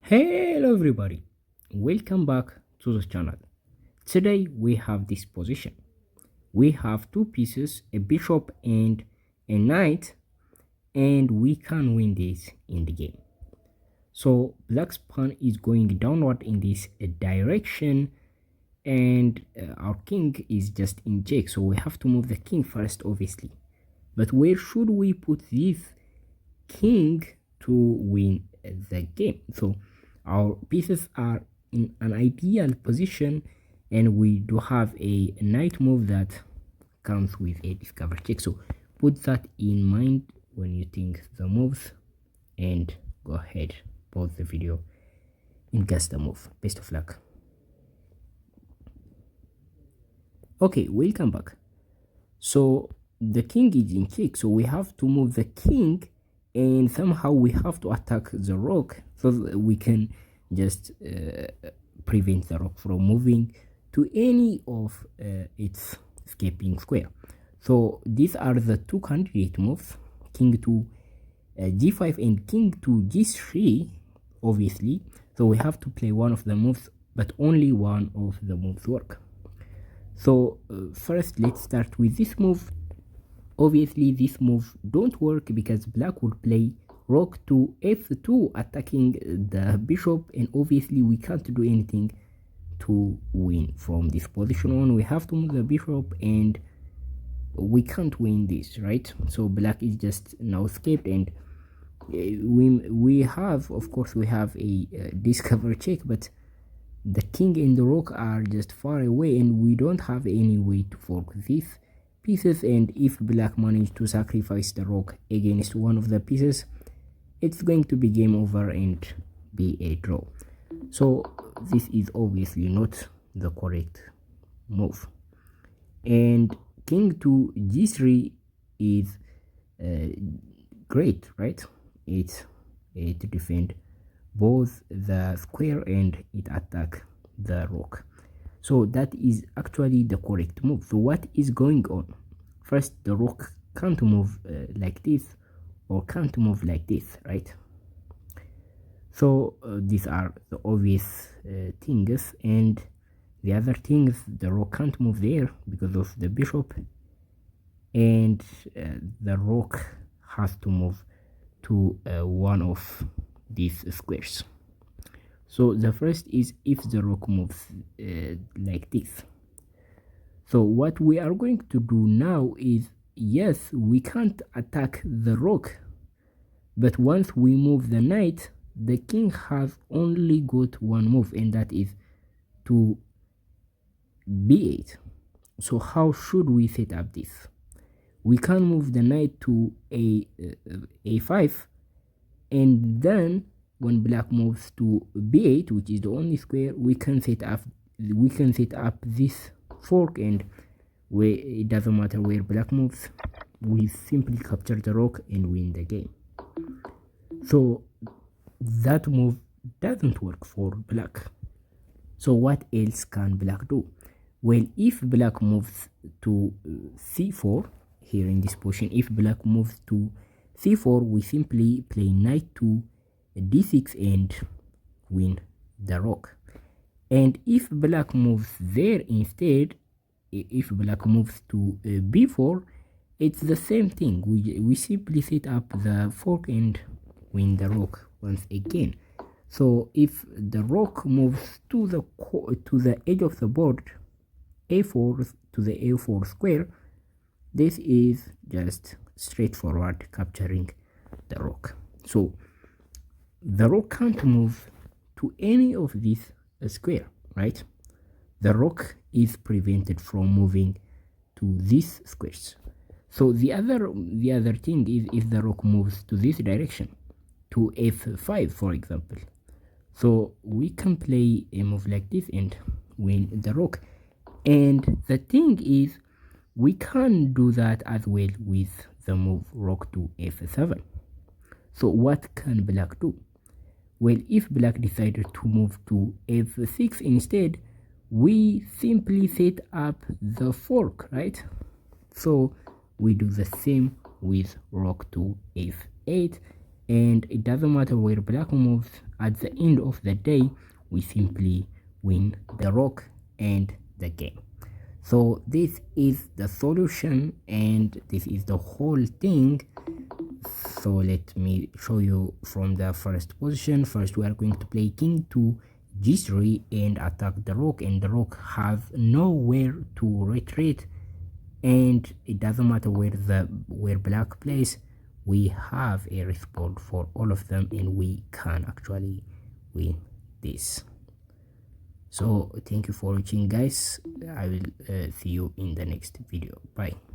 Hello everybody, welcome back to the channel. Today we have this position. We have two pieces, a bishop and a knight, and we can win this in the game. So black's pawn is going downward in this direction, and our king is just in check, so we have to move the king first, obviously. But where should we put this king to win the game? So our pieces are in an ideal position, and we do have a knight move that comes with a discover check. So put that in mind when you think the moves, and go ahead, pause the video and guess the move. Best of luck. Okay, welcome back. So the king is in check, so we have to move the king, and somehow we have to attack the rook so that we can just prevent the rook from moving to any of its escaping square. So these are the two candidate moves: king to g5 and king to g3, obviously. So we have to play one of the moves, but only one of the moves work. So first let's start with this move. Obviously this move don't work because black would play rook to f2, attacking the bishop, and obviously we can't do anything to win from this position on. We have to move the bishop, and we can't win this, right? So black is just now escaped, and we have, of course, we have a discover check, but the king and the rook are just far away, and we don't have any way to fork these pieces. And if black managed to sacrifice the rook against one of the pieces, it's going to be game over and be a draw. So this is obviously not the correct move. And king to g3 is great, right? It's to defend both the square and it attack the rook. So that is actually the correct move. So what is going on? First, the rook can't move like this, or can't move like this, right? So these are the obvious things, and the other things, the rook can't move there because of the bishop, and the rook has to move to one of these squares. So the first is if the rook moves like this. So what we are going to do now is, yes, we can't attack the rook, but once we move the knight, the king has only got one move, and that is to b8. So how should we set up this? We can move the knight to a5, and then when black moves to b8, which is the only square, we can set up this fork, and it doesn't matter where black moves, we simply capture the rook and win the game. So that move doesn't work for black. So what else can black do? Well, if black moves to c4, here in this position, if black moves to c4, we simply play knight to d6 and win the rook. And if black moves there instead, if black moves to b4, it's the same thing. We simply set up the fork and win the rook once again. So if the rook moves to the edge of the board, a4 to the a4 square, this is just straightforward capturing the rook. So the rook can't move to any of these square, right? The rook is prevented from moving to these squares. So the other thing is if the rook moves to this direction, to f5, for example. So we can play a move like this and win the rook. And the thing is, we can do that as well with the move rook to f7. So what can black do? Well, if black decided to move to f6 instead, we simply set up the fork, right? So we do the same with rook to f8, and it doesn't matter where black moves, at the end of the day we simply win the rook and the game. So this is the solution and this is the whole thing. So let me show you from the first position. First we are going to play king to g3 and attack the rook, and the rook has nowhere to retreat, and it doesn't matter where black plays, we have a response for all of them and we can actually win this. So thank you for watching, guys. I will see you in the next video. Bye.